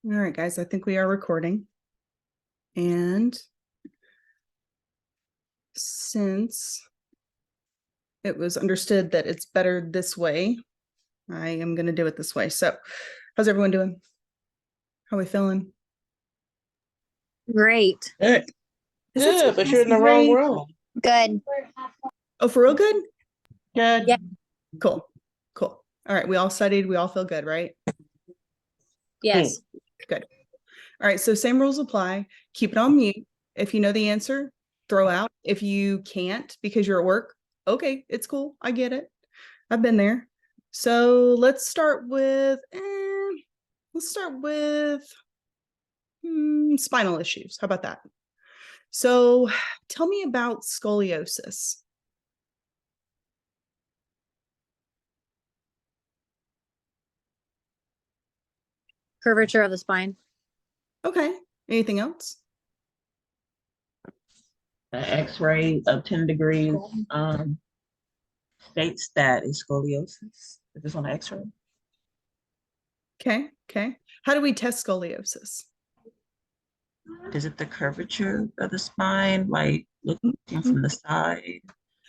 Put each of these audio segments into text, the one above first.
All right, guys, I think we are recording. And since it was understood that it's better this way, I am going to do it this way. So how's everyone doing? How are we feeling? Great. Good. Good, but you're in the wrong room. Good. Oh, for real good? Good. Yeah. Cool. Cool. All right. We all studied. We all feel good, right? Yes. Good. All right. So same rules apply. Keep it on mute. If you know the answer, throw out. If you can't because you're at work, okay, it's cool. I get it. I've been there. So let's start with spinal issues. How about that? So tell me about scoliosis. Curvature of the spine. Okay. Anything else? An X-ray of 10 degrees states that is scoliosis. If it's on the X-ray. Okay. Okay. How do we test scoliosis? Is it the curvature of the spine, like looking from the side?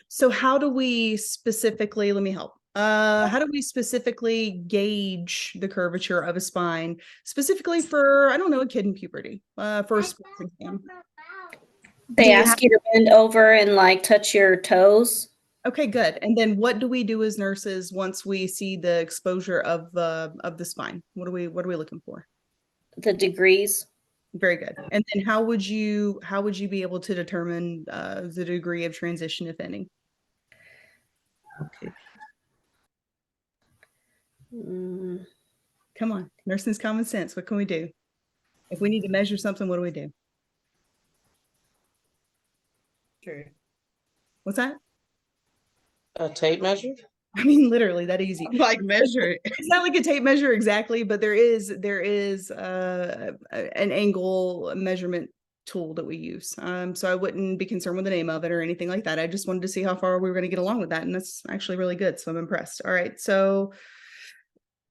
So how do we specifically, let me help. How do we specifically gauge the curvature of a spine, specifically for, I don't know, a kid in puberty, for a sports exam? They ask you to bend over and like touch your toes. Okay, good. And then what do we do as nurses once we see the exposure of the spine? What are we looking for? The degrees. Very good. And then how would you be able to determine the degree of transition, if any? Okay. Come on, nursing's common sense. What can we do? If we need to measure something, what do we do? True. What's that? A tape measure? I mean, literally that easy. Like measure it. It's not like a tape measure exactly, but there is an angle measurement tool that we use. So I wouldn't be concerned with the name of it or anything like that. I just wanted to see how far we were going to get along with that, and that's actually really good. So I'm impressed. All right, so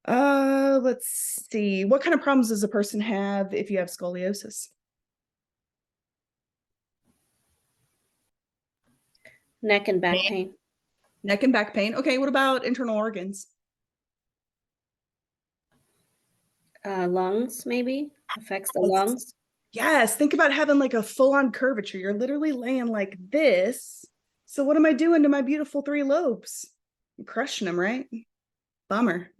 let's see. What kind of problems does a person have if you have scoliosis? Neck and back pain. Neck and back pain. Okay, what about internal organs? Lungs, maybe affects the lungs. Yes, think about having like a full-on curvature. You're literally laying like this. So what am I doing to my beautiful three lobes? I'm crushing them, right? Bummer.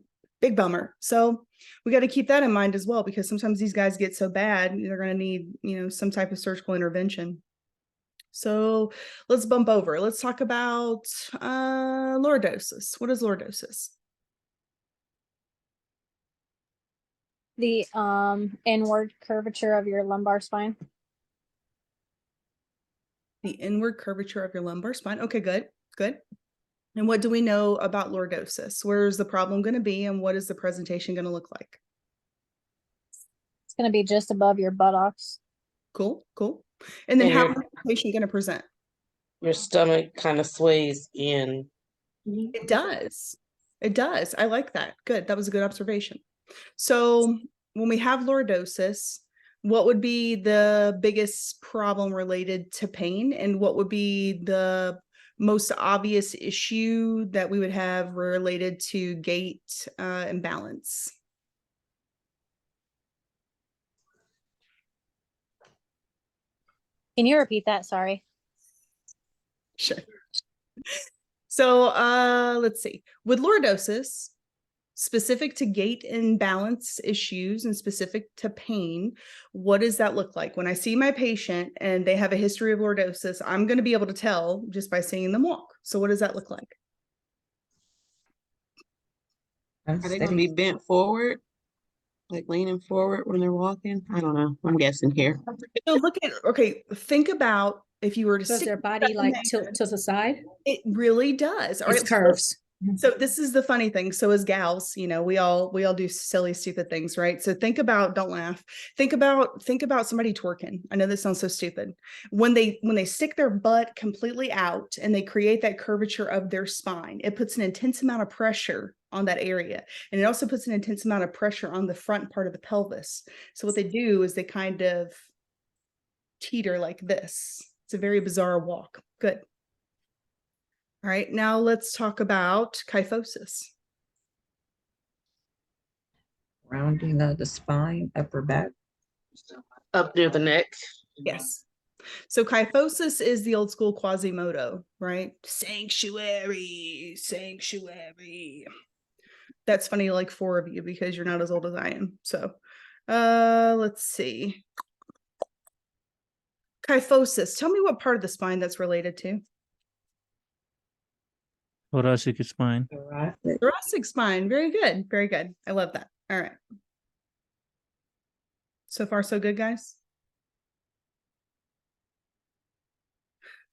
Big bummer. So we got to keep that in mind as well, because sometimes these guys get so bad, they're going to need, some type of surgical intervention. So let's bump over. Let's talk about lordosis. What is lordosis? The inward curvature of your lumbar spine. The inward curvature of your lumbar spine. Okay, good, good. And what do we know about lordosis? Where's the problem going to be, and what is the presentation going to look like? It's going to be just above your buttocks. Cool, cool. And then how is the patient going to present? Your stomach kind of sways in. It does. It does. I like that. Good. That was a good observation. So when we have lordosis, what would be the biggest problem related to pain, and what would be the most obvious issue that we would have related to gait and balance? Can you repeat that? Sorry. Sure. So let's see. With lordosis, specific to gait and balance issues and specific to pain, what does that look like? When I see my patient and they have a history of lordosis, I'm going to be able to tell just by seeing them walk. So what does that look like? Are they going to be bent forward, like leaning forward when they're walking? I don't know. I'm guessing here. So think about if you were to Does their body like tilt to the side? It really does. All It's right, curves. So this is the funny thing. So as gals, you know, we all do silly, stupid things, right? So think about, don't laugh. Think about somebody twerking. I know this sounds so stupid. When they stick their butt completely out and they create that curvature of their spine, it puts an intense amount of pressure on that area. And it also puts an intense amount of pressure on the front part of the pelvis. So what they do is they kind of teeter like this. It's a very bizarre walk. Good. All right, now let's talk about kyphosis. Rounding of the spine, upper back. Up near the neck. Yes. So kyphosis is the old school Quasimodo, right? Sanctuary, sanctuary. That's funny, like 4 of you, because you're not as old as I am. So let's see. Kyphosis. Tell me what part of the spine that's related to. Thoracic spine. Thoracic. Thoracic spine. Very good. Very good. I love that. All right. So far, so good, guys.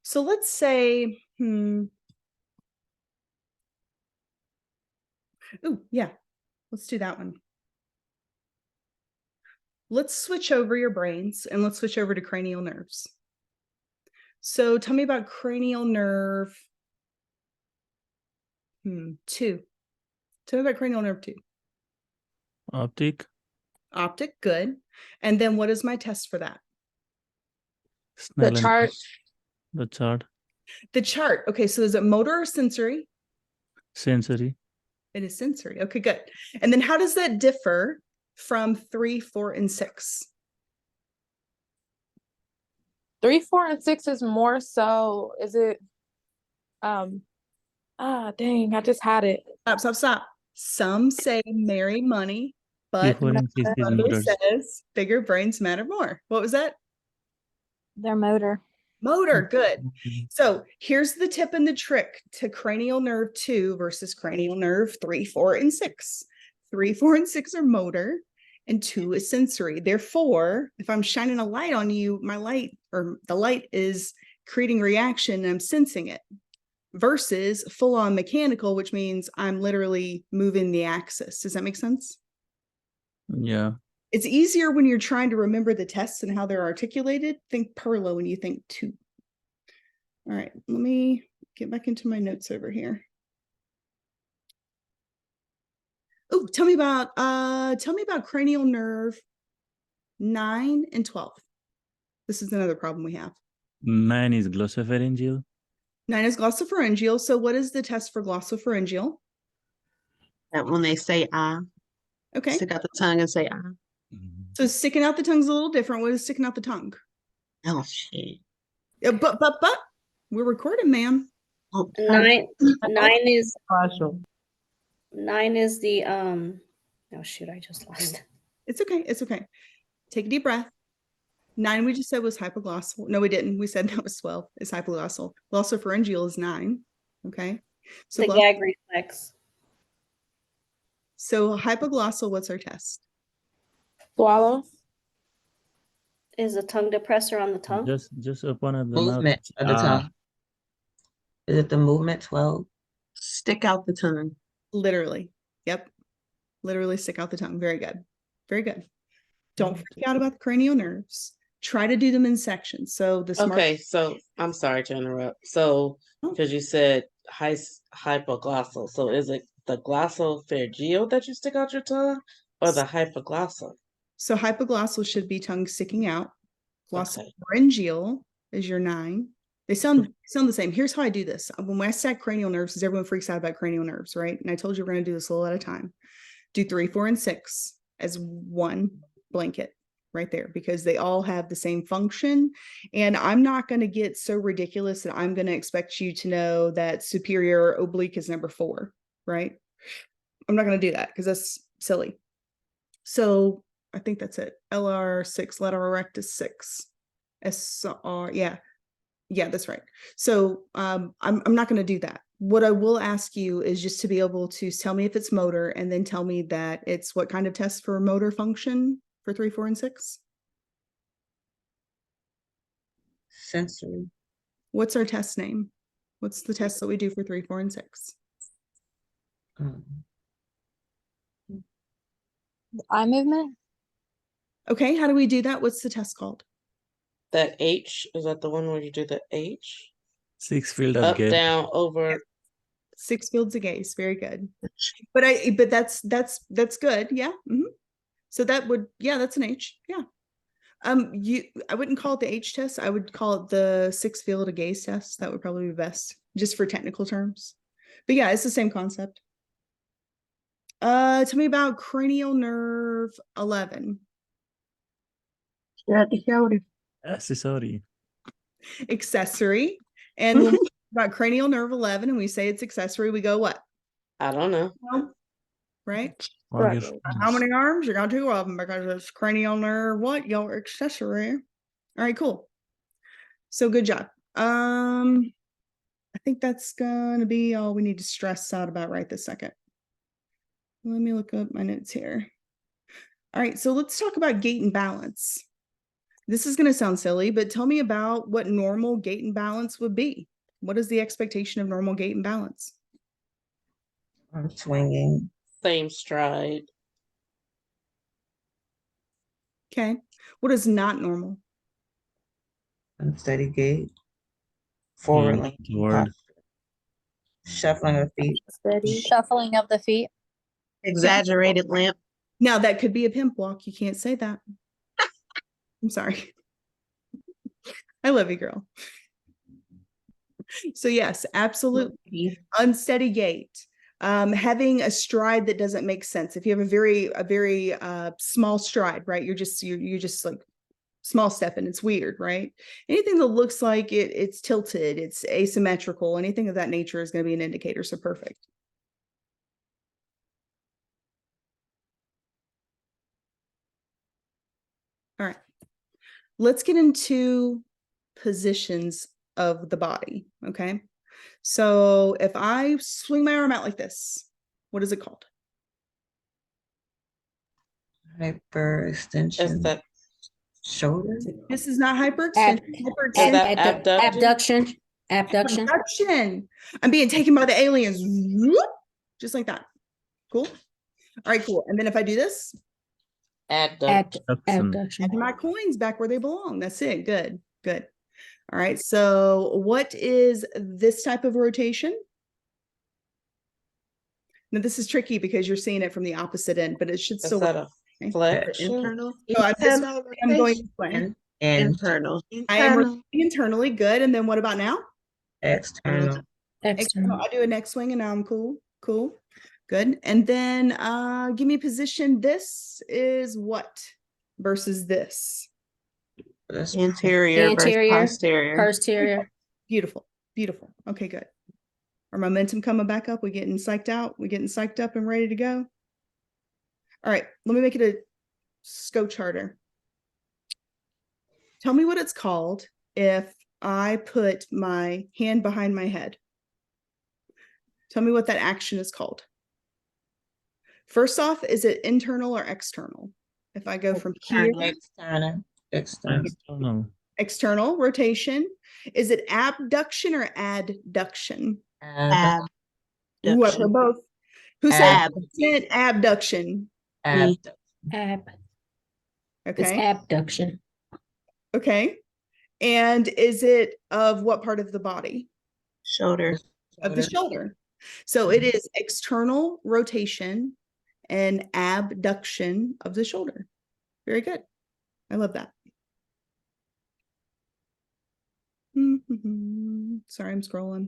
So let's say, oh, yeah, let's do that one. Let's switch over your brains and let's switch over to cranial nerves. So tell me about cranial nerve 2. Tell me about cranial nerve 2. Optic. Optic, good. And then what is my test for that? Snell The and chart. The chart. The chart. Okay, so is it motor or sensory? Sensory. It is sensory. Okay, good. And then how does that differ from 3, 4, and 6? 3, 4, and 6 is more so, is it, dang, I just had it. Stop. Some say marry money, but Before and six is mother motors. says bigger brains matter more. What was that? Their motor. Motor, good. Okay. So here's the tip and the trick to cranial nerve 2 versus cranial nerve 3, 4, and 6. 3, 4, and 6 are motor, and 2 is sensory. Therefore, if I'm shining a light on you, my light or the light is creating reaction and I'm sensing it. Versus full-on mechanical, which means I'm literally moving the axis. Does that make sense? Yeah. It's easier when you're trying to remember the tests and how they're articulated. Think Perlo when you think 2. All right, let me get back into my notes over here. Oh, tell me about cranial nerve 9 and 12. This is another problem we have. 9 is glossopharyngeal. 9 is glossopharyngeal. So what is the test for glossopharyngeal? That when they say Okay. stick out the tongue and say So sticking out the tongue's a little different. What is sticking out the tongue? Oh shit. But we're recording, ma'am. Oh, 9 is Partial. 9 is the oh shoot, I just lost it. It's okay. It's okay. Take a deep breath. 9 we just said was hypoglossal. No, we didn't. We said that was 12. It's hypoglossal. Glossopharyngeal is 9. Okay. So The gag reflex. So hypoglossal, what's our test? Swallow. Is a tongue depressor on the tongue? Just open up the Movement mouth. of the tongue. Is it the movement 12? stick out the tongue. Literally. Yep. Literally stick out the tongue. Very good. Very good. Don't freak out about the cranial nerves. Try to do them in sections. So the smart. Okay, so I'm sorry to interrupt. So, Oh. because you said hypoglossal, so is it the glossopharyngeal that you stick out your tongue, or the hypoglossal? So hypoglossal should be tongue sticking out. Okay. Glossopharyngeal is your 9. They sound the same. Here's how I do this. When I stack cranial nerves, because everyone freaks out about cranial nerves, right? And I told you we're going to do this a little at a time. Do 3, 4, and 6 as one blanket right there, because they all have the same function. And I'm not going to get so ridiculous that I'm going to expect you to know that superior oblique is number 4, right? I'm not going to do that because that's silly. So I think that's it. LR6, lateral rectus 6. SR, yeah, that's right. So I'm not going to do that. What I will ask you is just to be able to tell me if it's motor, and then tell me that it's what kind of test for motor function for 3, 4, and 6. Sensory. What's our test name? What's the test that we do for 3, 4, and 6? Mm. Eye movement? Okay, how do we do that? What's the test called? That H, is that the one where you do the H? Six field of Up, Gait. down, over. 6 fields of gaze. Very good. But that's good. Yeah. So that would, yeah, that's an H. Yeah. I wouldn't call it the H test. I would call it the 6 field of gaze test. That would probably be best, just for technical terms. But yeah, it's the same concept. Tell me about cranial nerve 11. Accessory. Accessory. And when we talk about cranial nerve 11 and we say it's accessory, we go what? I don't know. Right? All your How friends. many arms? You got 2 of them because it's cranial nerve what? Your accessory. All right, cool. So good job. I think that's gonna be all we need to stress out about right this second. Let me look up my notes here. All right, so let's talk about gait and balance. This is gonna sound silly, but tell me about what normal gait and balance would be. What is the expectation of normal gait and balance? I'm swinging. Same stride. Okay. What is not normal? Unsteady gait. Forward leaning Forward. posture. Shuffling of feet. Steady. Shuffling of the feet. Exaggerated limp. Now that could be a pimp walk. You can't say that. I'm sorry. I love you, girl. So yes, absolutely. Unsteady gait. Having a stride that doesn't make sense. If you have a very small stride, right? You're just like small step and it's weird, right? Anything that looks like it's tilted, it's asymmetrical, anything of that nature is going to be an indicator. So perfect. All right. Let's get into positions of the body. Okay. So if I swing my arm out like this, what is it called? Hyperextension. Is that Shoulder. This is not hyperextension. Is that abduction? Abduction. Abduction. I'm being taken by the aliens. Whoop. Just like that. Cool. All right, cool. And then if I do this, Abduction. Abduction. add my coins back where they belong. That's it. Good. Good. All right. So what is this type of rotation? Now this is tricky because you're seeing it from the opposite end, but it should Is still that a okay. flexion? Internal. So I'm going this way. And Internal. I am rotating internally. Good. And then what about now? external. External. I do a neck swing and now I'm cool. Cool. Good. And then give me a position. This is what versus this? That's Anterior versus Anterior. posterior. Posterior. Beautiful. Beautiful. Okay, good. Our momentum coming back up. We getting psyched out. We getting psyched up and ready to go. All right. Let me make it a scotch harder. Tell me what it's called if I put my hand behind my head. Tell me what that action is called. First off, is it internal or external? If I go from here, external. External. External. external rotation, is it abduction or adduction? Ab. Ooh, I've heard both. Who said Ab. abduction? Ab. Ab. It's Okay. abduction. Okay. And is it of what part of the body? Shoulder. Of the shoulder. So it is external rotation and abduction of the shoulder. Very good. I love that. Sorry, I'm scrolling.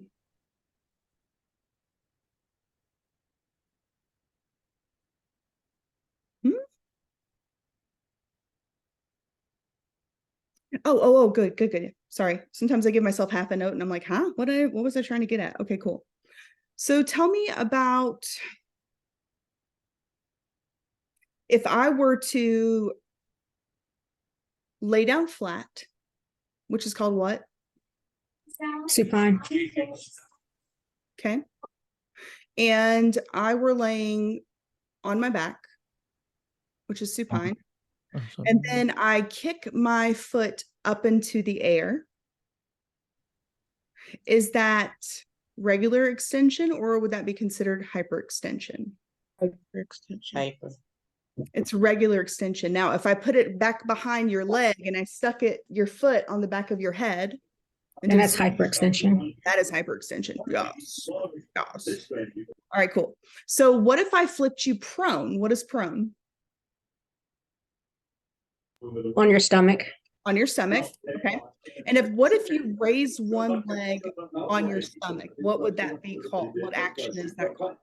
Oh, good. Sorry. Sometimes I give myself half a note and I'm like, huh? What was I trying to get at? Okay, cool. So tell me about if I were to lay down flat, which is called what? Supine. Okay. And I were laying on my back, which is supine. Oh, sorry. And then I kick my foot up into the air. Is that regular extension, or would that be considered hyperextension? Extension. Hyper. It's regular extension. Now, if I put it back behind your leg and I stuck your foot on the back of your head, and And did that's hyperextension. that is hyperextension. Yes. Yes. All right, cool. So what if I flipped you prone? What is prone? On your stomach. On your stomach. Okay. And what if you raise one leg on your stomach? What would that be called? What action is that called?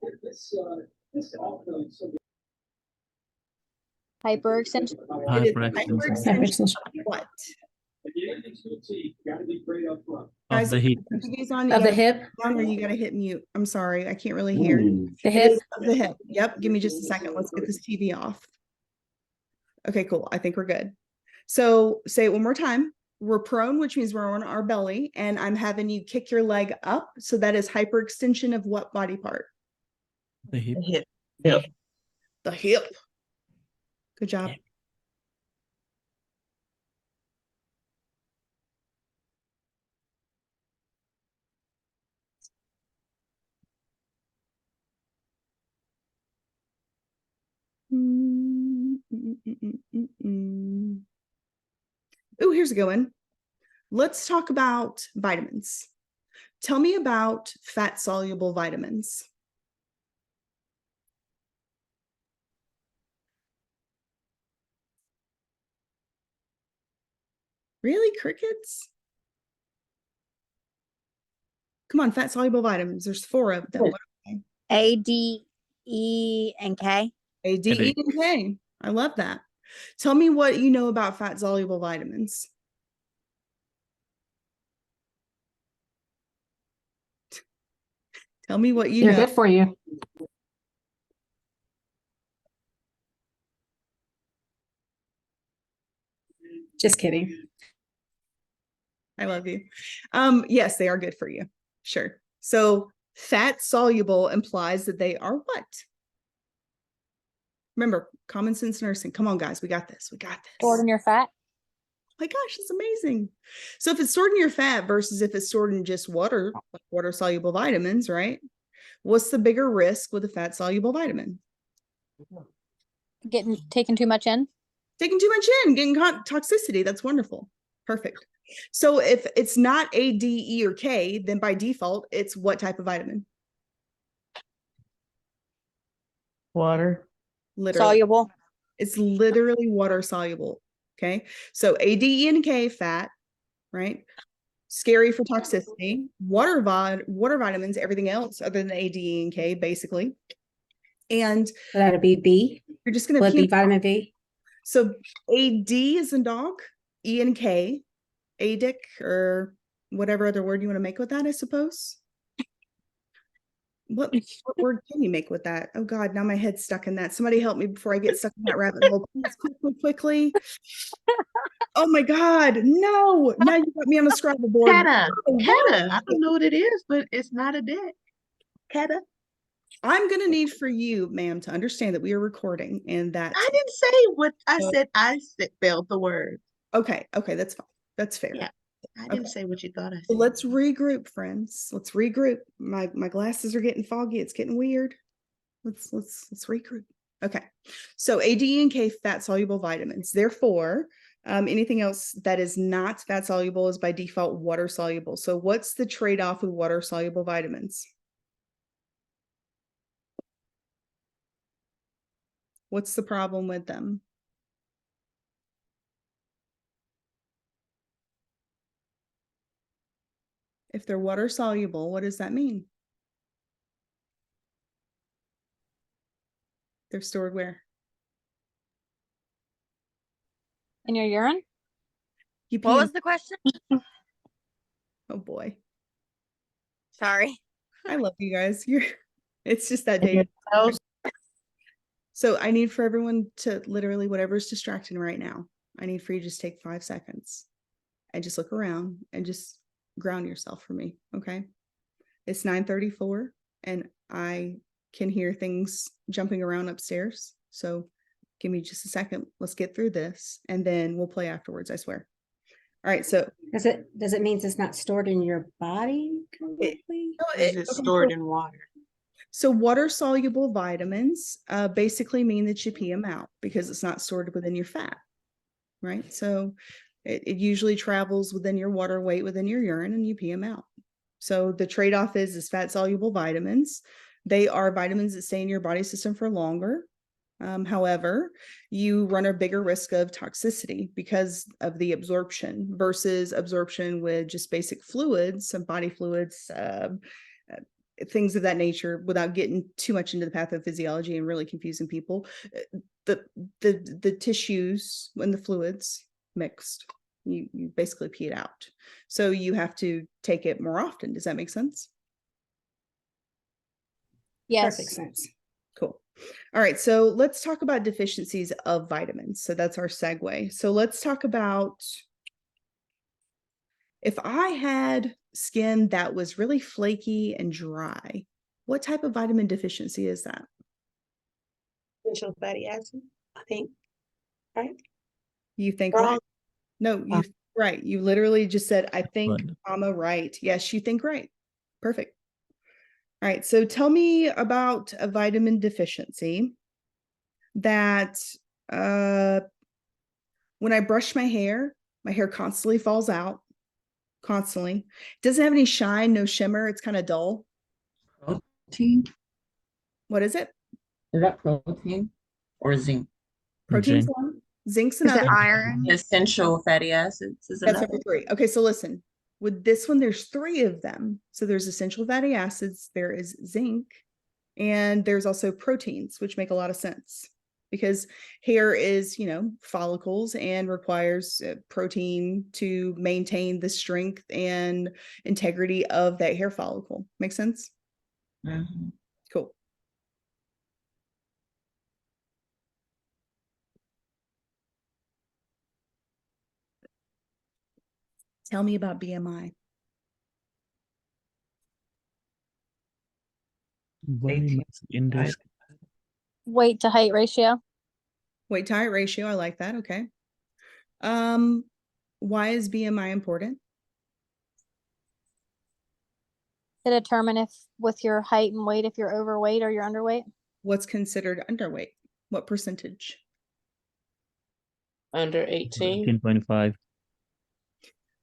Hyperextension. It is Hyperextension hyperextension. What? of the hip. Of the hip. You gotta hit mute. I'm sorry, I can't really hear. The It hip. is of the hip. Yep. Give me just a second. Let's get this TV off. Okay, cool. I think we're good. So say it one more time. We're prone, which means we're on our belly, and I'm having you kick your leg up. So that is hyperextension of what body part? The hip. Hip. Yep. The hip. Good job. Oh, here's a good one. Let's talk about vitamins. Tell me about fat soluble vitamins. Really, crickets? Come on, fat soluble vitamins. There's 4 of them. A, D, E, and K. A, D, E, and K. I love that. Tell me what you know about fat soluble vitamins. Tell me what you They're know. good for you. Just kidding. I love you. Yes, they are good for you. Sure. So fat soluble implies that they are what? Remember, common sense nursing. Come on, guys. We got this. We got this. Stored in your fat. Oh my gosh, that's amazing. So if it's stored in your fat versus if it's stored in just water, like water soluble vitamins, right? What's the bigger risk with a fat soluble vitamin? Getting taken too much in. Taking too much in, getting toxicity. That's wonderful. Perfect. So if it's not A, D, E, or K, then by default, it's what type of vitamin? Water. Literally. Soluble. It's literally water soluble. Okay. So A, D, E, and K, fat, right? Scary for toxicity. Water vitamins, everything else other than A, D, E, and K, basically. And That'll be B. you're just going Would be to vitamin B. So A, D is in dog, E and K, adic, or whatever other word you want to make with that, I suppose. What word can you make with that? Oh God, now my head's stuck in that. Somebody help me before I get stuck in that rabbit hole. Please, quickly. Oh my God, no. Now you got me on a Scrabble board. Keta. Oh, Keta. I don't know what it is, but it's not a dick. Keta. I'm going to need for you, ma'am, to understand that we are recording and that. I didn't say what I said. I spelled the word. Okay, that's fine. That's fair. Yeah. I didn't say what you thought I So said. let's regroup, friends. Let's regroup. My glasses are getting foggy. It's getting weird. Let's regroup. Okay. So A, D, E, and K, fat soluble vitamins. Therefore, anything else that is not fat soluble is by default water soluble. So what's the trade-off with water soluble vitamins? What's the problem with them? If they're water soluble, what does that mean? They're stored where? In your urine. You What pee was the question? Oh boy. Sorry. I love you guys. It's just that day. So I need for everyone to literally, whatever's distracting right now, I need for you to just take 5 seconds and just look around and just ground yourself for me. Okay. It's 9:34 and I can hear things jumping around upstairs. So give me just a second. Let's get through this and then we'll play afterwards. I swear. All right, so Does it mean it's not stored in your body completely? Is it stored in water? So water soluble vitamins basically mean that you pee them out because it's not stored within your fat, right? So it usually travels within your water weight within your urine and you pee them out. So the trade-off is fat soluble vitamins. They are vitamins that stay in your body system for longer. However, you run a bigger risk of toxicity because of the absorption versus absorption with just basic fluids, some body fluids, things of that nature, without getting too much into the pathophysiology and really confusing people. The tissues and the fluids mixed, you basically pee it out. So you have to take it more often. Does that make sense? Yes. Perfect sense. Cool. All right, so let's talk about deficiencies of vitamins. So that's our segue. So let's talk about, if I had skin that was really flaky and dry, what type of vitamin deficiency is that? Essential fatty acid, I think. Right? You think Wrong. right? No, you right. You literally just said, I think, Right. comma, right. Yes, you think right. Perfect. All right, so tell me about a vitamin deficiency that when I brush my hair constantly falls out, constantly. Doesn't have any shine, no shimmer. It's kind of dull. Protein? What is it? Is that protein or zinc? Protein's Zinc. one. Zinc's Is it another. iron? Essential fatty acids is That's another. number 3. Okay, so listen. With this one, there's 3 of them. So there's essential fatty acids, there is zinc, and there's also proteins, which make a lot of sense because hair is, follicles and requires protein to maintain the strength and integrity of that hair follicle. Make sense? Mm-hmm. Cool. Tell me about BMI. Body mass index. Weight to height ratio. Weight to height ratio. I like that. Okay. Why is BMI important? To determine if with your height and weight, if you're overweight or you're underweight. What's considered underweight? What percentage? Under 18. 18.5.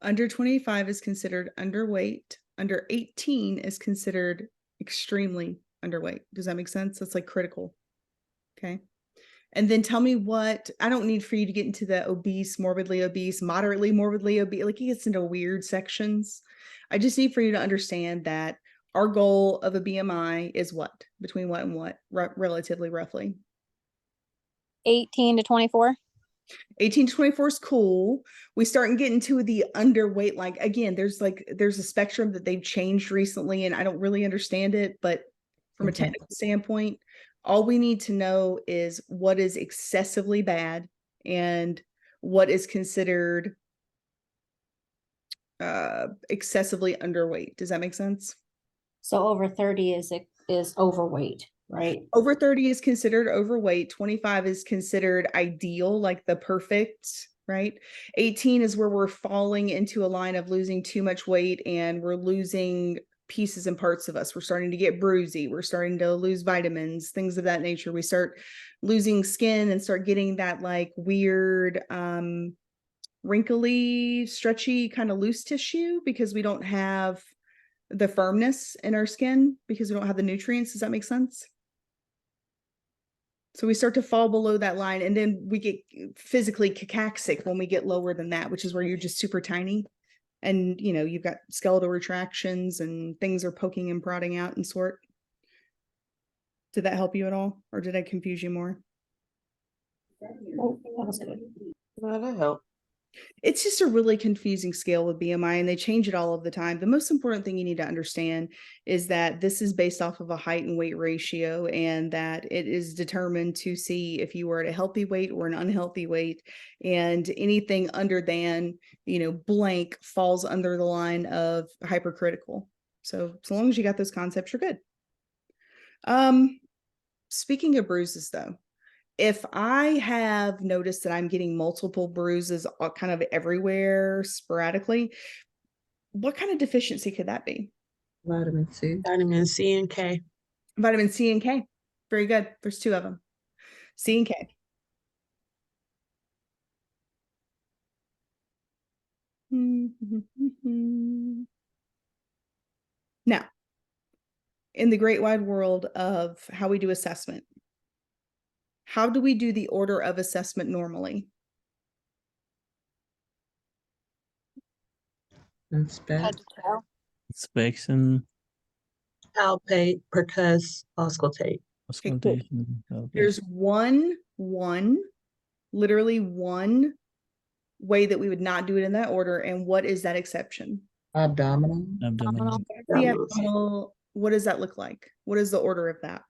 Under 25 is considered underweight. Under 18 is considered extremely underweight. Does that make sense? That's like critical. Okay. And then tell me what, I don't need for you to get into the obese, morbidly obese, moderately morbidly obese, like it gets into weird sections. I just need for you to understand that our goal of a BMI is what? Between what and what? Relatively roughly. 18 to 24. 18 to 24 is cool. We start getting to the underweight. Like, again, there's a spectrum that they've changed recently and I don't really understand it, but from a technical standpoint, all we need to know is what is excessively bad and what is considered excessively underweight. Does that make sense? So over 30 is overweight, right? Over 30 is considered overweight. 25 is considered ideal, like the perfect, right? 18 is where we're falling into a line of losing too much weight and we're losing pieces and parts of us. We're starting to get bruisey. We're starting to lose vitamins, things of that nature. We start losing skin and start getting that like weird, wrinkly, stretchy, kind of loose tissue because we don't have the firmness in our skin because we don't have the nutrients. Does that make sense? So we start to fall below that line and then we get physically cacaxic when we get lower than that, which is where you're just super tiny. And, you've got skeletal retractions and things are poking and prodding out and sort. Did that help you at all? Or did I confuse you more? Oh, that was good. That'll help. It's just a really confusing scale with BMI and they change it all of the time. The most important thing you need to understand is that this is based off of a height and weight ratio and that it is determined to see if you are at a healthy weight or an unhealthy weight, and anything under than, blank falls under the line of hypercritical. So long as you got those concepts, you're good. Speaking of bruises though, if I have noticed that I'm getting multiple bruises kind of everywhere sporadically, what kind of deficiency could that be? Vitamin C. Vitamin C and K. Vitamin C and K. Very good. There's 2 of them. C and K. Now, in the great wide world of how we do assessment, how do we do the order of assessment normally? Head Inspect. to toe. Inspection, Palpate, percuss, auscultate. cool. auscultation. Okay. There's one, literally one way that we would not do it in that order. And what is that exception? Abdominal. Abdominal. The abdominal, what does that look like? What is the order of that?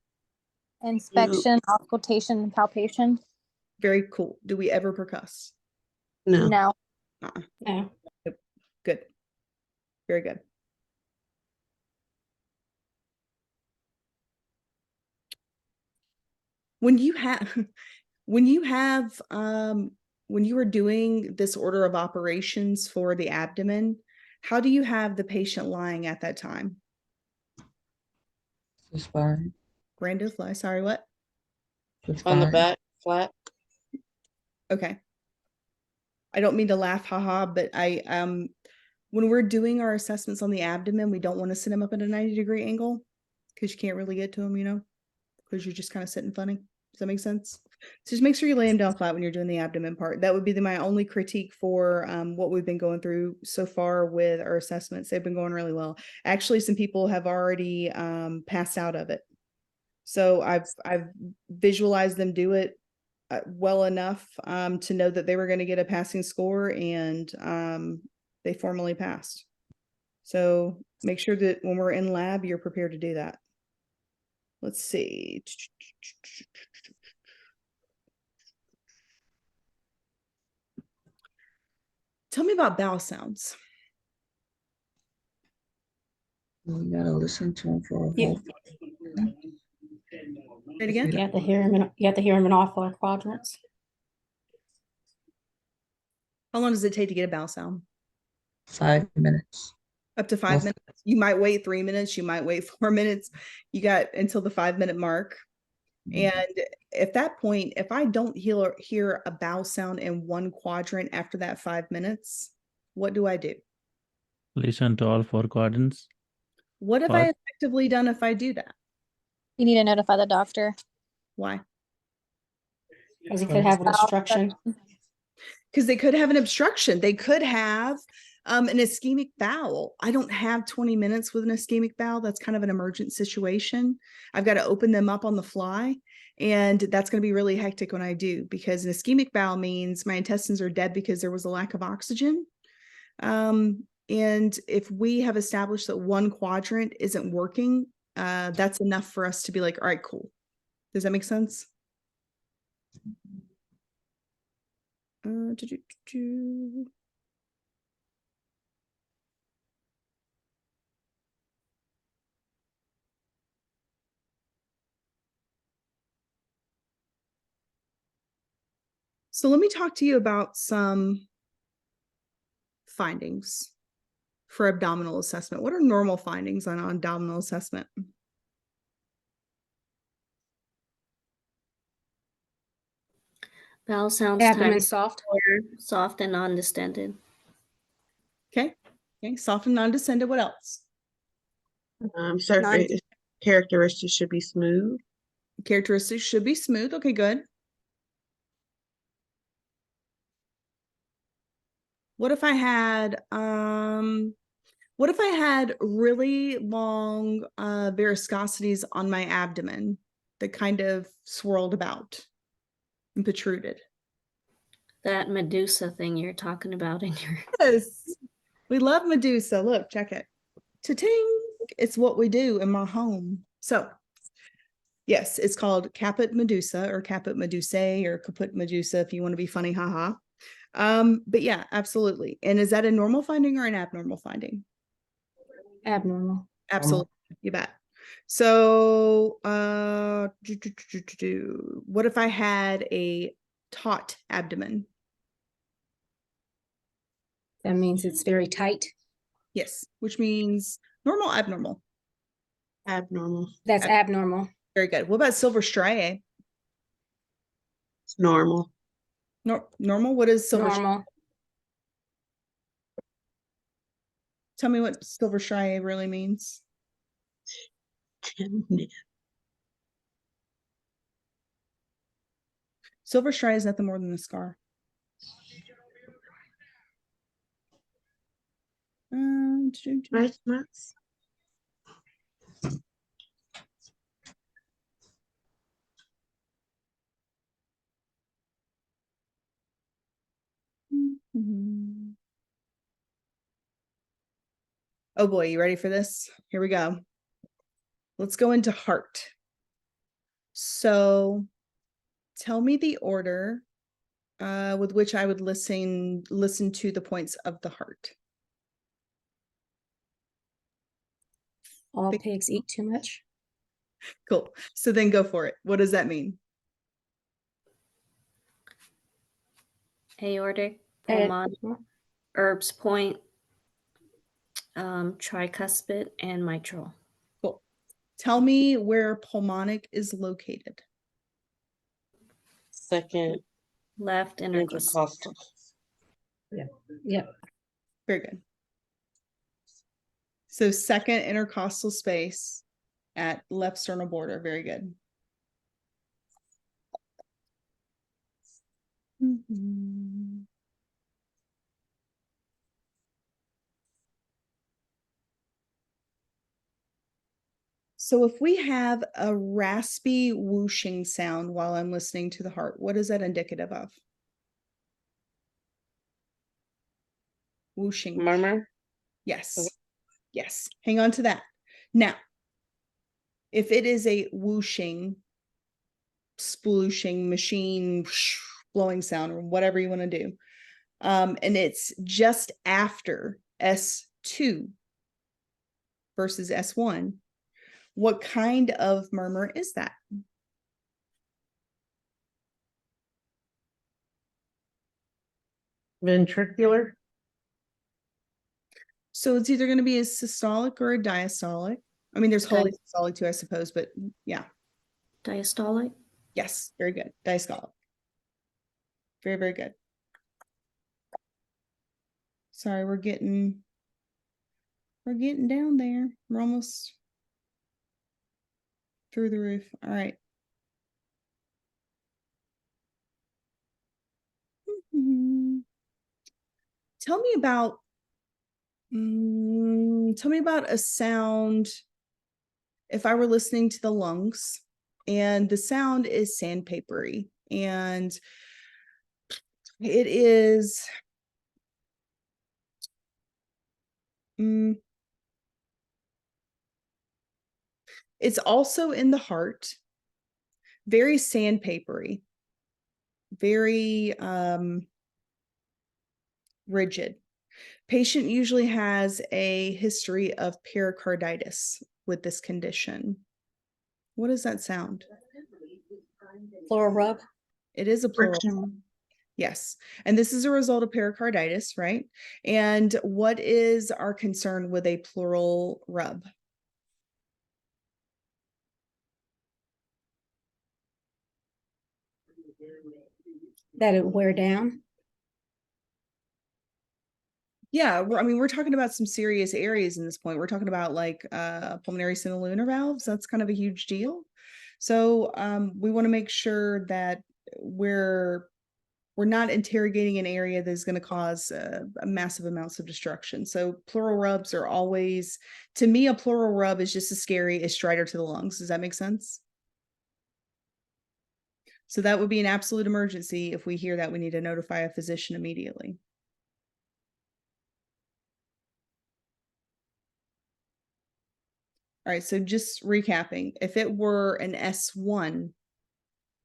Inspection, auscultation, and palpation. Very cool. Do we ever percuss? No. No. No. Good. Very good. When you were doing this order of operations for the abdomen, how do you have the patient lying at that time? The spine. Grando fly, sorry, what? The On the spine. back, flat. Okay. I don't mean to laugh, haha, but when we're doing our assessments on the abdomen, we don't want to sit them up at a 90-degree angle because you can't really get to them, because you're just kind of sitting funny. Does that make sense? So just make sure you lay them down flat when you're doing the abdomen part. That would be my only critique for what we've been going through so far with our assessments. They've been going really well. Actually, some people have already passed out of it. So I've visualized them do it well enough to know that they were going to get a passing score, and they formally passed. So make sure that when we're in lab, you're prepared to do that. Let's see. Tell me about bowel sounds. You gotta listen to them for a Yeah. whole. Say it again. You have to hear him in all 4 quadrants. How long does it take to get a bowel sound? 5 minutes. Up to 5 minutes. You might wait 3 minutes. You might wait 4 minutes. You got until the 5-minute mark. And at that point, if I don't hear a bowel sound in one quadrant after that 5 minutes, what do I do? Listen to all 4 quadrants. What have I effectively done if I do that? You need to notify the doctor. Why? Because he could have an obstruction. Because they could have an obstruction. They could have an ischemic bowel. I don't have 20 minutes with an ischemic bowel. That's kind of an emergent situation. I've got to open them up on the fly. And that's going to be really hectic when I do, because an ischemic bowel means my intestines are dead because there was a lack of oxygen. And if we have established that one quadrant isn't working, that's enough for us to be like, all right, cool. Does that make sense? So let me talk to you about some findings for abdominal assessment. What are normal findings on abdominal assessment? Bowel sounds Abdomen tiny, soft. soft and non-distended. Okay. Soft and non-distended. What else? Surface characteristics should be smooth. Characteristics should be smooth. Okay, good. What if I had really long varicosities on my abdomen that kind of swirled about and protruded? That Medusa thing you're talking about in your Yes. We love Medusa. Look, check it. Ta-ting. It's what we do in my home. So yes, it's called caput medusa or caput medusae or caput medusa if you want to be funny, haha. But yeah, absolutely. And is that a normal finding or an abnormal finding? Abnormal. Absolutely. You bet. So, what if I had a taut abdomen? That means it's very tight. Yes, which means normal, abnormal. Abnormal. That's abnormal. Very good. What about silver striae? It's normal. Normal? What is silver? Normal. Tell me what silver striae really means. Silver striae is nothing more than a scar. Nice marks. Mhm. Oh boy, you ready for this? Here we go. Let's go into heart. So tell me the order with which I would listen to the points of the heart. All pigs eat too much. Cool. So then go for it. What does that mean? Aortic, Head. pulmonic, Erb's point, tricuspid, and mitral. Cool. Tell me where pulmonic is located. Second Left intercostal. intercostal. Yep. Very good. So second intercostal space at left sternal border. Very good. Mhm. So if we have a raspy whooshing sound while I'm listening to the heart, what is that indicative of? Whooshing. Murmur. Yes. Yes. Hang on to that. Now, if it is a whooshing, splooshing, machine blowing sound, or whatever you want to do, and it's just after S2 versus S1, what kind of murmur is that? Ventricular. So it's either going to be a systolic or a diastolic. I mean, there's wholly systolic too, I suppose, but yeah. Diastolic. Yes, very good. Diastolic. Very, very good. Sorry, we're getting down there. We're almost through the roof. All right. Tell me about a sound if I were listening to the lungs and the sound is sandpapery and it is it's also in the heart, very sandpapery, very rigid. Patient usually has a history of pericarditis with this condition. What does that sound? Pleural rub. It is a pleural. Yes. And this is a result of pericarditis, right? And what is our concern with a pleural rub? That it wear down. Yeah, I mean, we're talking about some serious areas in this point. We're talking about like pulmonary semilunar valves. That's kind of a huge deal. So we want to make sure that we're not interrogating an area that's going to cause massive amounts of destruction. So pleural rubs are always, to me, a pleural rub is just as scary as stridor to the lungs. Does that make sense? So that would be an absolute emergency. If we hear that, we need to notify a physician immediately. All right, so just recapping, if it were an S1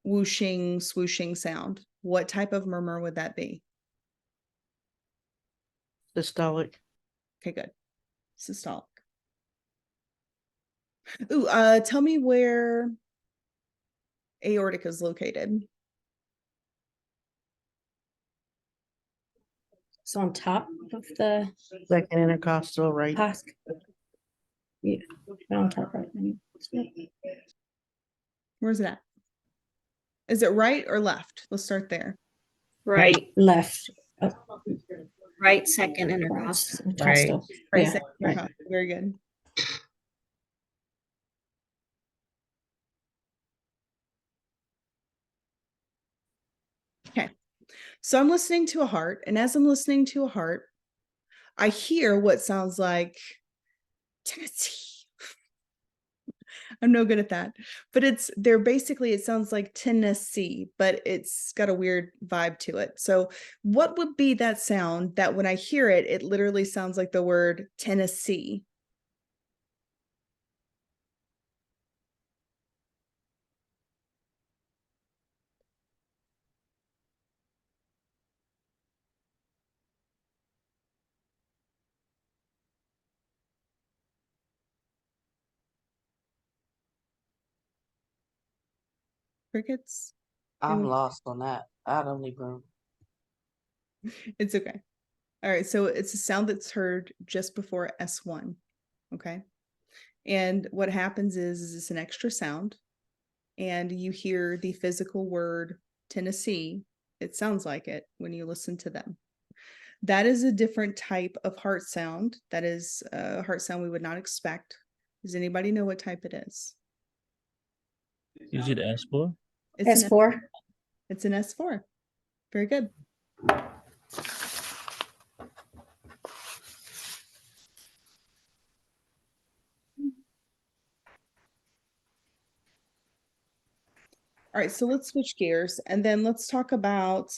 whooshing, swooshing sound, what type of murmur would that be? Systolic. Okay, good. Systolic. Ooh, tell me where aortic is located. So on top of the Second intercostal, right? husk. Yeah, on top right. Where's it at? Is it right or left? Let's start there. Right, Left. right, second intercostal. Intercostal. Right, Yeah, second right. intercostal. Very good. Okay. So I'm listening to a heart, and as I'm listening to a heart, I hear what sounds like Tennessee. I'm no good at that, but they're basically, it sounds like Tennessee, but it's got a weird vibe to it. So what would be that sound that when I hear it, it literally sounds like the word Tennessee? Crickets? I'm Anyone? lost on that. I don't even. It's okay. All right, so it's a sound that's heard just before S1, okay? And what happens is it's an extra sound, and you hear the physical word Tennessee. It sounds like it when you listen to them. That is a different type of heart sound. That is a heart sound we would not expect. Does anybody know what type it is? Is it S4? It's an S4. It's an S4. Very good. All right, so let's switch gears and then let's talk about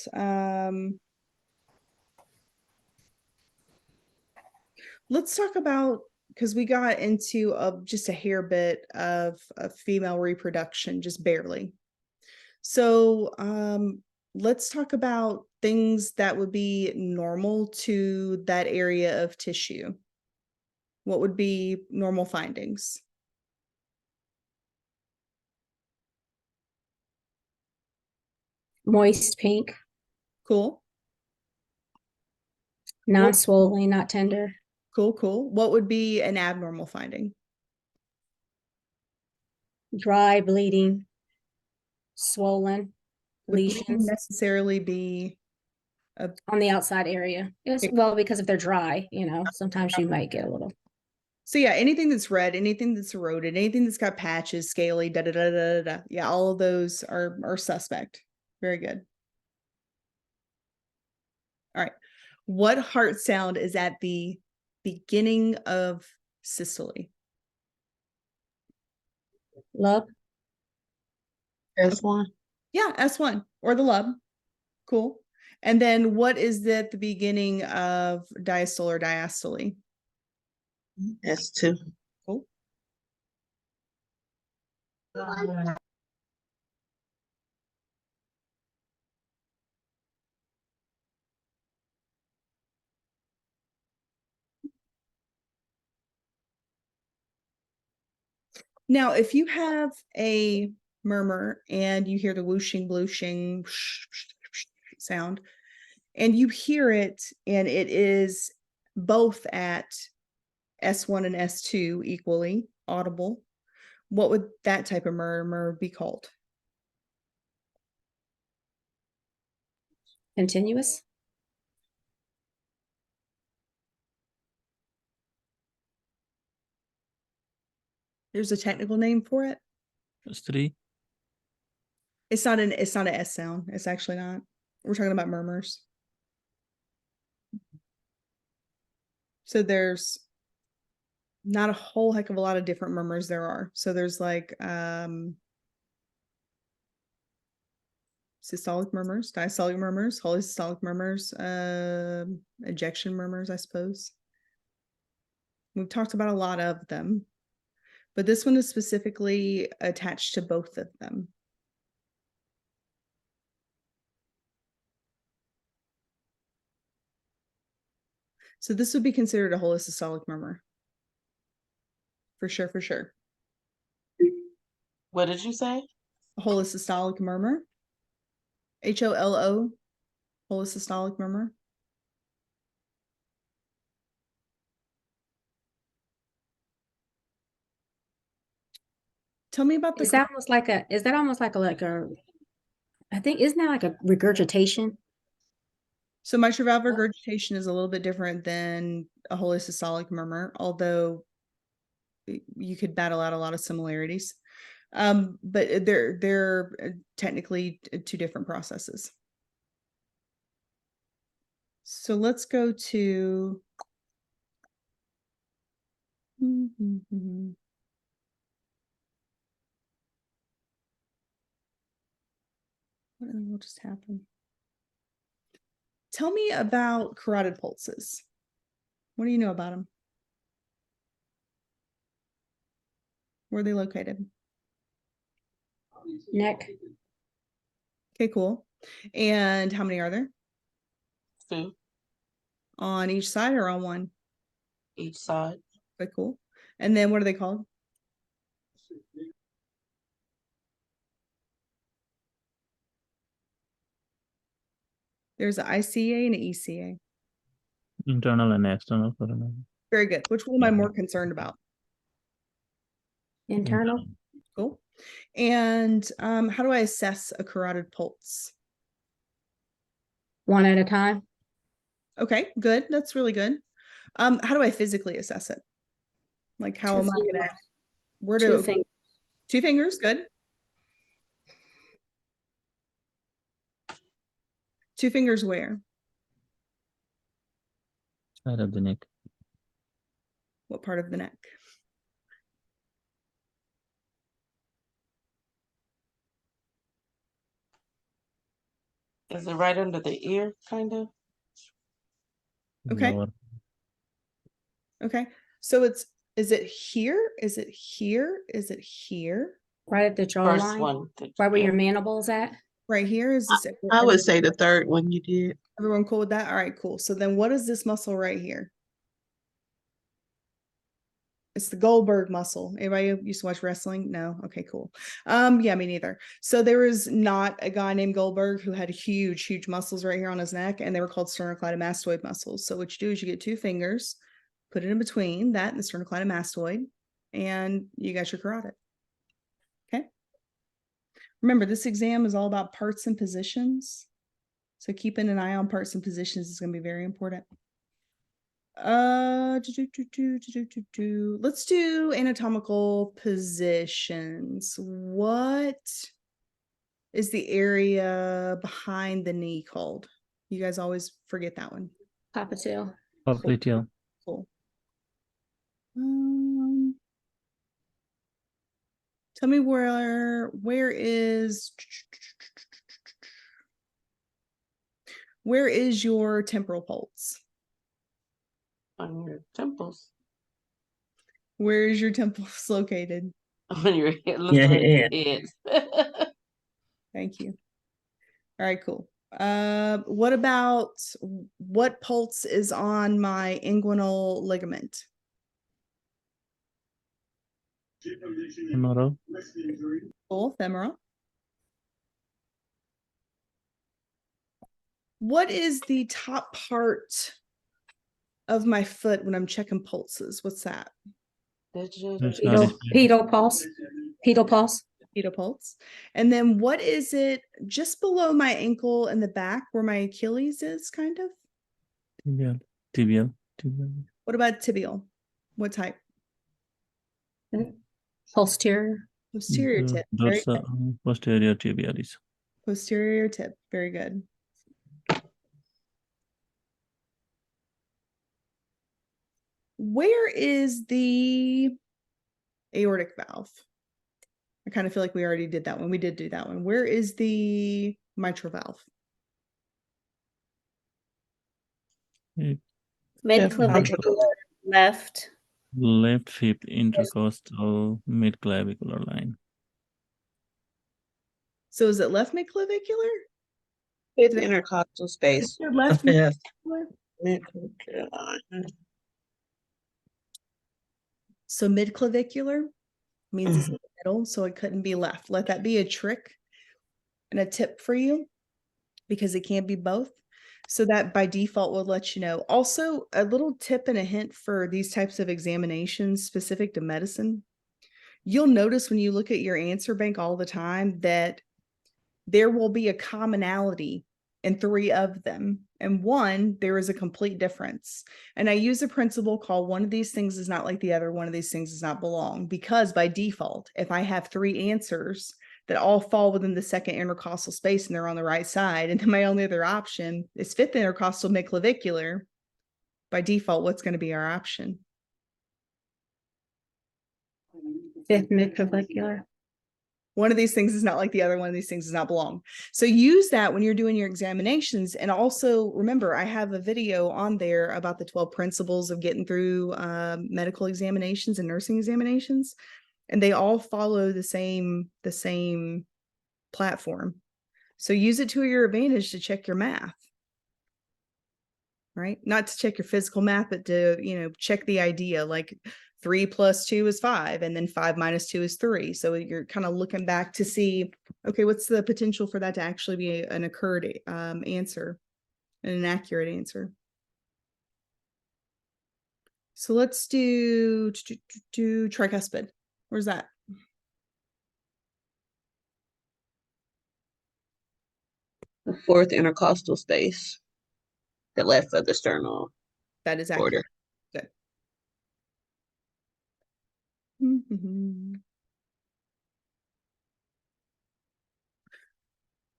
because we got into just a hair bit of female reproduction, just barely. So let's talk about things that would be normal to that area of tissue. What would be normal findings? Moist pink. Cool. Non-swollen, not tender. Cool. What would be an abnormal finding? Dry, bleeding. Swollen. Would bleeding Lesions necessarily be on the outside area. Yes, well, because if they're dry, sometimes you might get a little. so yeah, anything that's red, anything that's eroded, anything that's got patches, scaly, da da da da da. Yeah, all of those are suspect. Very good. All right. What heart sound is at the beginning of systole? Lub. S1. Yeah, S1 or the lub. Cool. And then what is at the beginning of diastole or diastole? S2. Cool. Now, if you have a murmur and you hear the whooshing, blooshing sound, and you hear it, and it is both at S1 and S2 equally audible, what would that type of murmur be called? Continuous. There's a technical name for it. S3? It's not an S sound. It's actually not. We're talking about murmurs. So there's not a whole heck of a lot of different murmurs there are. So there's like systolic murmurs, diastolic murmurs, holysystolic murmurs, ejection murmurs, I suppose. We've talked about a lot of them, but this one is specifically attached to both of them. So this would be considered a holysystolic murmur. For sure. What did you say? Holosystolic murmur. HOLO. Holosystolic murmur. Tell me about the Is that almost like a, I think, isn't that like a regurgitation? So mitral valve regurgitation is a little bit different than a holosystolic murmur, although you could battle out a lot of similarities. But they're technically two different processes. So let's go to what in the world just happened? Tell me about carotid pulses. What do you know about them? Where are they located? Neck. Okay, cool. And how many are there? 2. On each side or on one? Each side. Okay, cool. And then what are they called? There's an ICA and an ECA. Internal and external coronary. Very good. Which one am I more concerned about? Internal. Cool. And how do I assess a carotid pulse? One at a time. Okay, good. That's really good. How do I physically assess it? Like how am I gonna, where do, 2 fingers. 2 fingers, good. 2 fingers where? Side of the neck. What part of the neck? Is it right under the ear, kind of? Okay. Lower. Okay. So is it here? Is it here? Is it here? Right at the First jawline. one. Right where your mandibles at. Right here? Is this I would say the third one you did. everyone cool with that? All right, cool. So then what is this muscle right here? It's the Goldberg muscle. Anybody used to watch wrestling? No. Okay, cool. Yeah, me neither. So there was not a guy named Goldberg who had huge muscles right here on his neck, and they were called sternocleidomastoid muscles. So what you do is you get 2 fingers, put it in between that and the sternocleidomastoid, and you got your carotid. Okay. Remember, this exam is all about parts and positions. So keeping an eye on parts and positions is going to be very important. Let's do anatomical positions. What is the area behind the knee called? You guys always forget that one. Popliteal. Popliteal. Cool. Tell me where is your temporal pulse? On your temples. Where is your temples located? On your head. Looks Yeah, like yeah. your head. Thank you. All right, cool. What about what pulse is on my inguinal ligament? Femoral. Cool, femoral. What is the top part of my foot when I'm checking pulses? What's that? Pedal pulse. Pedal pulse. Pedal pulse. And then what is it just below my ankle in the back where my Achilles is, kind of? Tibial. What about tibial? What type? Posterior. Posterior tip. Very Dorsal, posterior tibialis. posterior tip. Very good. Where is the aortic valve? I kind of feel like we already did that one. We did do that one. Where is the mitral valve? Midclavicular left. Left fifth intercostal midclavicular line. So is it left midclavicular? Fifth intercostal space. Left Fifth. midclavicular? So midclavicular means it's in the middle, so it couldn't be left. Let that be a trick and a tip for you, because it can't be both. So that by default will let you know. Also, a little tip and a hint for these types of examinations specific to medicine. You'll notice when you look at your answer bank all the time that there will be a commonality in 3 of them. And 1, there is a complete difference. And I use a principle called one of these things is not like the other, one of these things does not belong. Because by default, if I have 3 answers that all fall within the second intercostal space and they're on the right side, and then my only other option is 5th intercostal midclavicular, by default, what's going to be our option? 5th midclavicular. One of these things is not like the other, one of these things does not belong. So use that when you're doing your examinations. And also remember, I have a video on there about the 12 principles of getting through medical examinations and nursing examinations. And they all follow the same platform. So use it to your advantage to check your math. Right? Not to check your physical math, but to, check the idea, like 3 + 2 is 5, and then 5 - 2 is 3. So you're kind of looking back to see, okay, what's the potential for that to actually be an occurred answer, and an accurate answer. So let's do tricuspid. Where's that? The 4th intercostal space, the left of the sternal That is border. accurate. Good.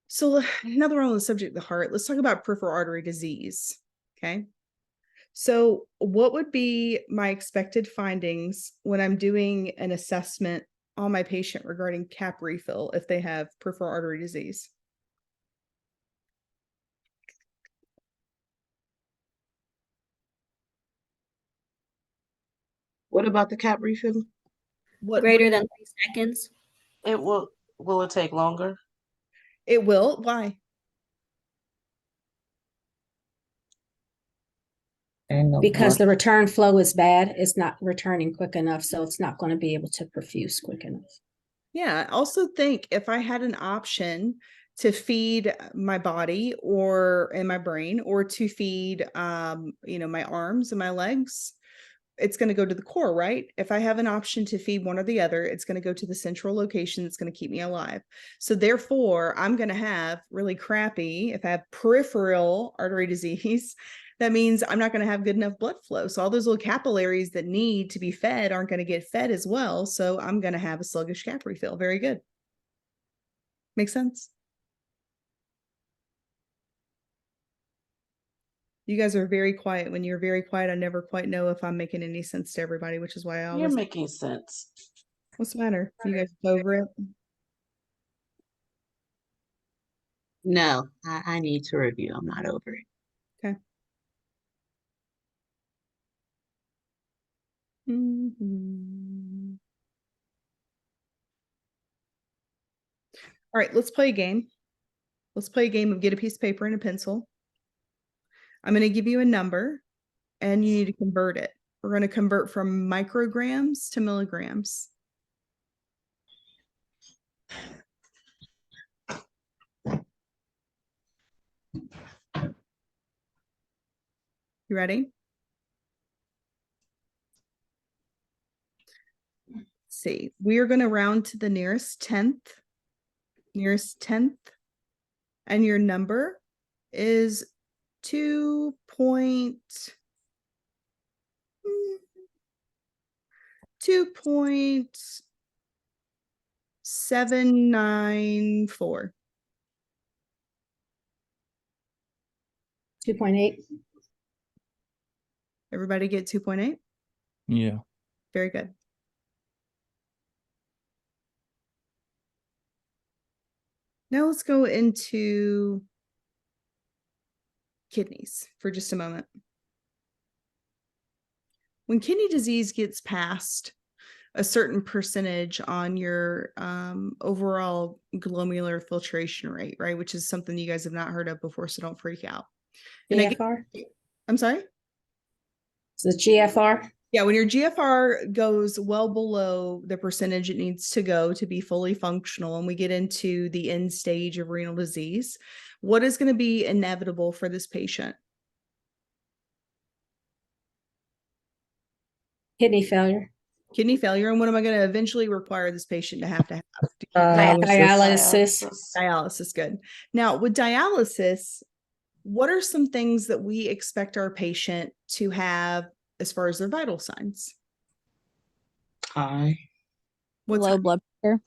So another one on the subject of the heart, let's talk about peripheral artery disease. Okay. So what would be my expected findings when I'm doing an assessment on my patient regarding cap refill if they have peripheral artery disease? What about the cap refill? Greater than 3 seconds. Will it take longer? It will. Why? Because the return flow is bad. It's not returning quick enough, so it's not going to be able to perfuse quick enough. Yeah. I also think if I had an option to feed my body and my brain, or to feed, my arms and my legs, it's going to go to the core, right? If I have an option to feed one or the other, it's going to go to the central location that's going to keep me alive. So therefore, I'm going to have really crappy, if I have peripheral artery disease, that means I'm not going to have good enough blood flow. So all those little capillaries that need to be fed aren't going to get fed as well. So I'm going to have a sluggish cap refill. Very good. Makes sense? You guys are very quiet. When you're very quiet, I never quite know if I'm making any sense to everybody, which is why I always. You're making sense. What's the matter? You guys over it? No, I need to review. I'm not over it. Okay. All right, let's play a game. Let's play a game of get a piece of paper and a pencil. I'm going to give you a number and you need to convert it. We're going to convert from micrograms to milligrams. You ready? Let's see. We are going to round to the nearest tenth. And your number is 2.794. 2.8. Everybody get 2.8? Yeah. Very good. Now let's go into kidneys for just a moment. When kidney disease gets past a certain percentage on your overall glomerular filtration rate, right, which is something you guys have not heard of before, so don't freak out. And GFR? I'm sorry? It's the GFR? Yeah, when your GFR goes well below the percentage it needs to go to be fully functional, and we get into the end stage of renal disease, what is going to be inevitable for this patient? Kidney failure. Kidney failure. And what am I going to eventually require this patient to have? Dialysis. Dialysis, good. Now, with dialysis, what are some things that we expect our patient to have as far as their vital signs? High. What's Low blood pressure.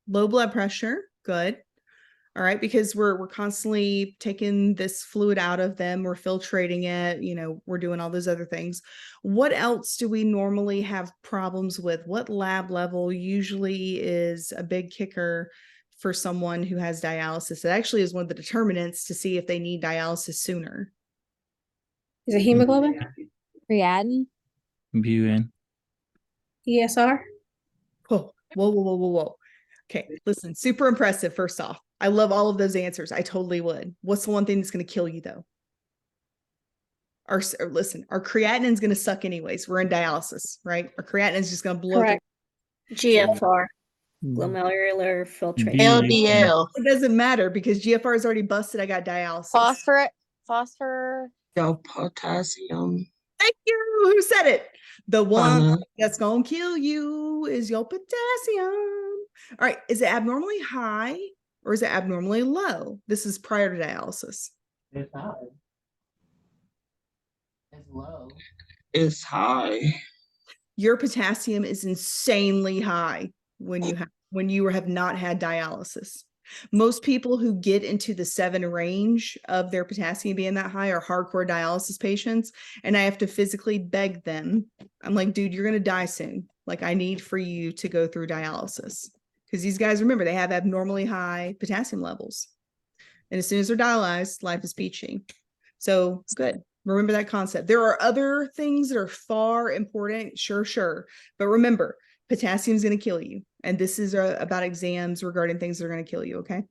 low blood pressure? Good. All right, because we're constantly taking this fluid out of them, we're filtrating it, we're doing all those other things. What else do we normally have problems with? What lab level usually is a big kicker for someone who has dialysis? It actually is one of the determinants to see if they need dialysis sooner. Is it hemoglobin? Creatinine. BUN. ESR? Whoa, whoa, whoa, whoa, whoa, whoa. Okay, listen, super impressive. First off, I love all of those answers. I totally would. What's the one thing that's going to kill you though? Listen, our creatinine is going to suck anyways. We're in dialysis, right? Our creatinine is just going to blow. Correct. GFR, glomerular filtration. LDL. It doesn't matter because GFR is already busted. I got dialysis. Phosphor. Your potassium. Thank you. Who said it? The one Uh, that's going to kill you is your potassium. All right. Is it abnormally high or is it abnormally low? This is prior to dialysis. It's high. It's low. It's high. Your potassium is insanely high when you have not had dialysis. Most people who get into the 7 range of their potassium being that high are hardcore dialysis patients. And I have to physically beg them. I'm like, dude, you're going to die soon. Like, I need for you to go through dialysis. Because these guys, remember, they have abnormally high potassium levels. And as soon as they're dialyzed, life is peachy. So good. Remember that concept. There are other things that are far important. Sure. But remember, potassium is going to kill you. And this is about exams regarding things that are going to kill you. Okay.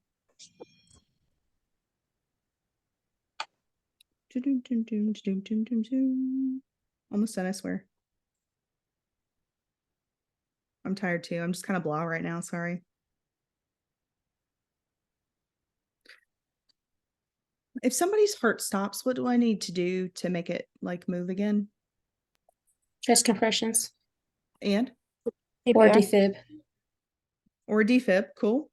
Almost done, I swear. I'm tired too. I'm just kind of blah right now. Sorry. If somebody's heart stops, what do I need to do to make it like move again? Chest compressions. And? Or CPR. defib. Or a defib. Cool.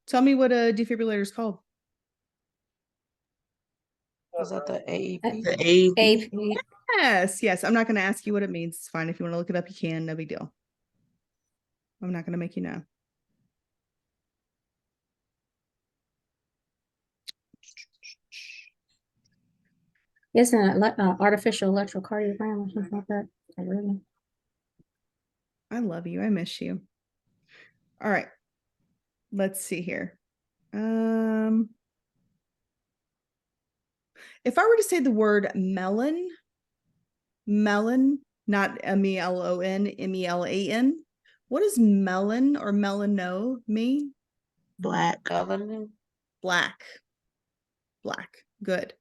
Tell me what a defibrillator is called. Was that the AEP? The AP. Yes. I'm not going to ask you what it means. It's fine. If you want to look it up, you can. No big deal. I'm not going to make you know. Isn't it like artificial electrocardiogram or something like that? I really. I love you. I miss you. All right. Let's see here. If I were to say the word melon, not MELON, MELAN, what does melon or melano mean? black. Black. Good.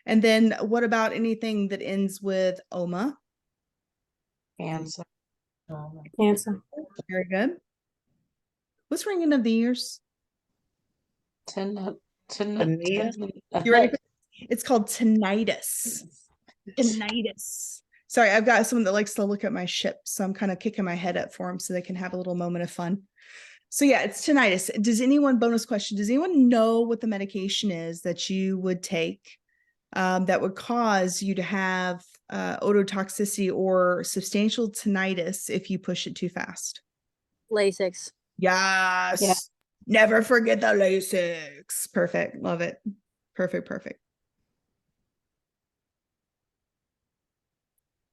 And then what about anything that ends with oma? Cancer. Cancer. Very good. What's ringing of the ears? Tinnitus. You ready? It's called tinnitus. Tinnitus. Sorry, I've got someone that likes to look at my ship, so I'm kind of kicking my head up for them so they can have a little moment of fun. So yeah, it's tinnitus. Bonus question, does anyone know what the medication is that you would take that would cause you to have ototoxicity or substantial tinnitus if you push it too fast? Lasix. Yes. Yeah. Never forget the Lasix. Perfect. Love it. Perfect.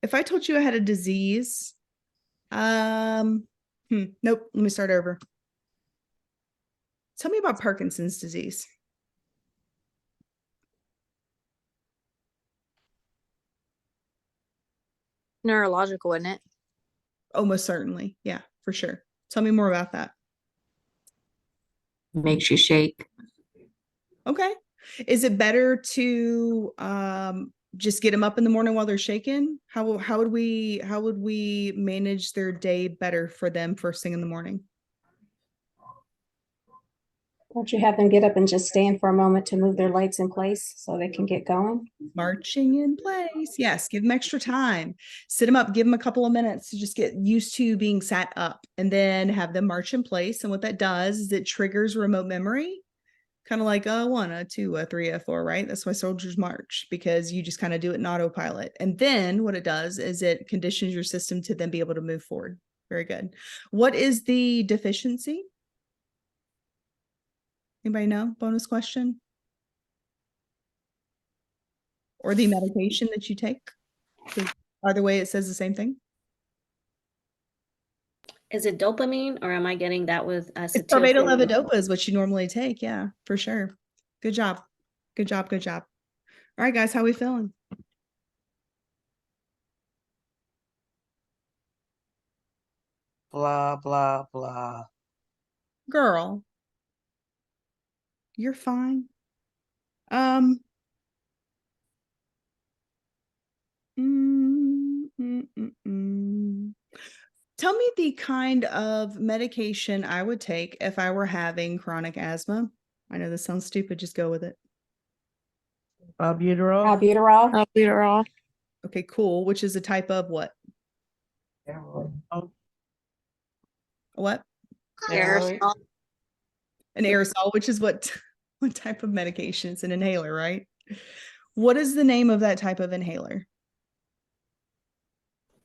If I told you I had a disease, nope. Let me start over. Tell me about Parkinson's disease. Neurological, isn't it? Oh, most certainly. Yeah, for sure. Tell me more about that. Makes you shake. Okay. Is it better to just get them up in the morning while they're shaking? How would we manage their day better for them first thing in the morning? Don't you have them get up and just stand for a moment to move their legs in place so they can get going? Marching in place. Yes, give them extra time. Sit them up, give them a couple of minutes to just get used to being sat up, and then have them march in place. And what that does is it triggers remote memory, kind of like a 1, a 2, a 3, a 4, right? That's why soldiers march, because you just kind of do it in autopilot. And then what it does is it conditions your system to then be able to move forward. Very good. What is the deficiency? Anybody know? Bonus question. Or the medication that you take? Either way, it says the same thing. Is it dopamine, or am I getting that with It's Barbato levodopa is what you normally take. Yeah, for sure. Good job. Good job. Good job. All right, guys, how we feeling? Blah, blah, blah. Girl, you're fine. Tell me the kind of medication I would take if I were having chronic asthma. I know this sounds stupid, just go with it. Albuterol. Albuterol. Albuterol. Okay, cool. Which is a type of what? What? Aerosol. An aerosol, which is what type of medication? It's an inhaler, right? What is the name of that type of inhaler?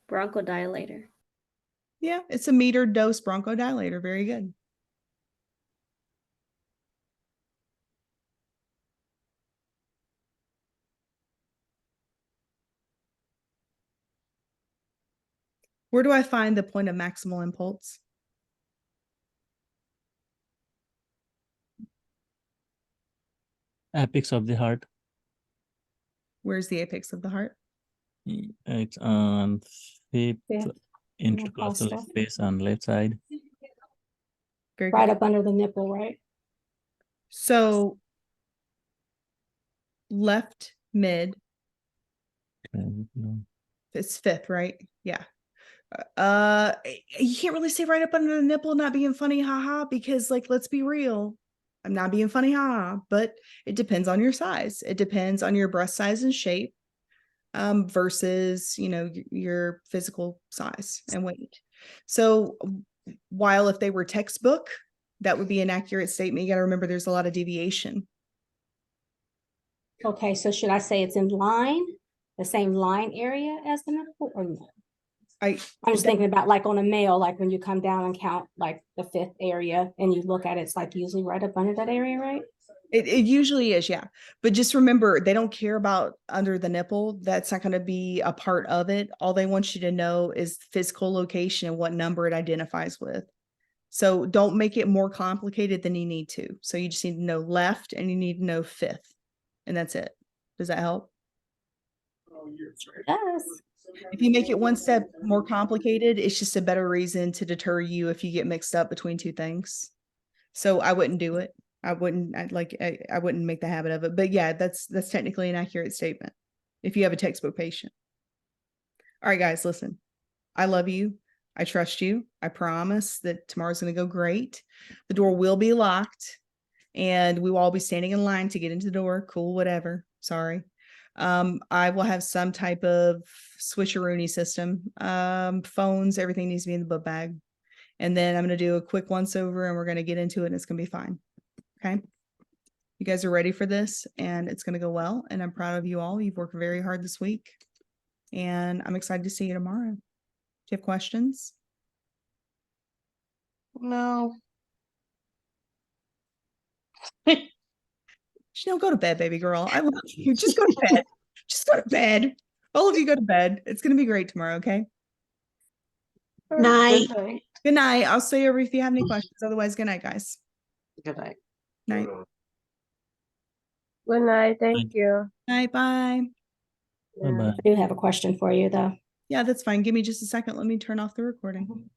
Bronchodilator. Yeah, it's a metered dose bronchodilator. Very good. Where do I find the point of maximal impulse? Apex of the heart. Where's the apex of the heart? It's on fifth intercostal Intercostal. space on left side. Very Right good. up under the nipple, right? So left mid, it's fifth, right? Yeah. You can't really say right up under the nipple, not being funny, haha, because like, let's be real. I'm not being funny, haha, but it depends on your size. It depends on your breast size and shape, versus, your physical size and weight. So while if they were textbook, that would be an accurate statement. You got to remember there's a lot of deviation. Okay, so should I say it's in line, the same line area as the nipple, or no? I'm just thinking about like on a male, like when you come down and count like the fifth area and you look at it, it's like usually right up under that area, right? It usually is, yeah. But just remember, they don't care about under the nipple. That's not going to be a part of it. All they want you to know is physical location and what number it identifies with. So don't make it more complicated than you need to. So you just need to know left and you need to know fifth. And that's it. Does that help? Yes. If you make it one step more complicated, it's just a better reason to deter you if you get mixed up between two things. So I wouldn't do it. I wouldn't make the habit of it. But yeah, that's technically an accurate statement if you have a textbook patient. All right, guys, listen. I love you. I trust you. I promise that tomorrow's going to go great. The door will be locked and we will all be standing in line to get into the door. Cool, whatever. Sorry. I will have some type of switcheroony system. Phones, everything needs to be in the book bag. And then I'm going to do a quick once over and we're going to get into it and it's going to be fine. Okay. You guys are ready for this and it's going to go well. And I'm proud of you all. You've worked very hard this week and I'm excited to see you tomorrow. Do you have questions? No. Chanel, go to bed, baby girl. I love you. Just go to bed. Just go to bed. All of you go to bed. It's going to be great tomorrow. Okay. Night. Good night. I'll stay over if you have any questions. Otherwise, good night, guys. Good night. Night. Good night. Thank you. Night. Bye. Bye-bye. I do have a question for you though. Yeah, that's fine. Give me just a second. Let me turn off the recording.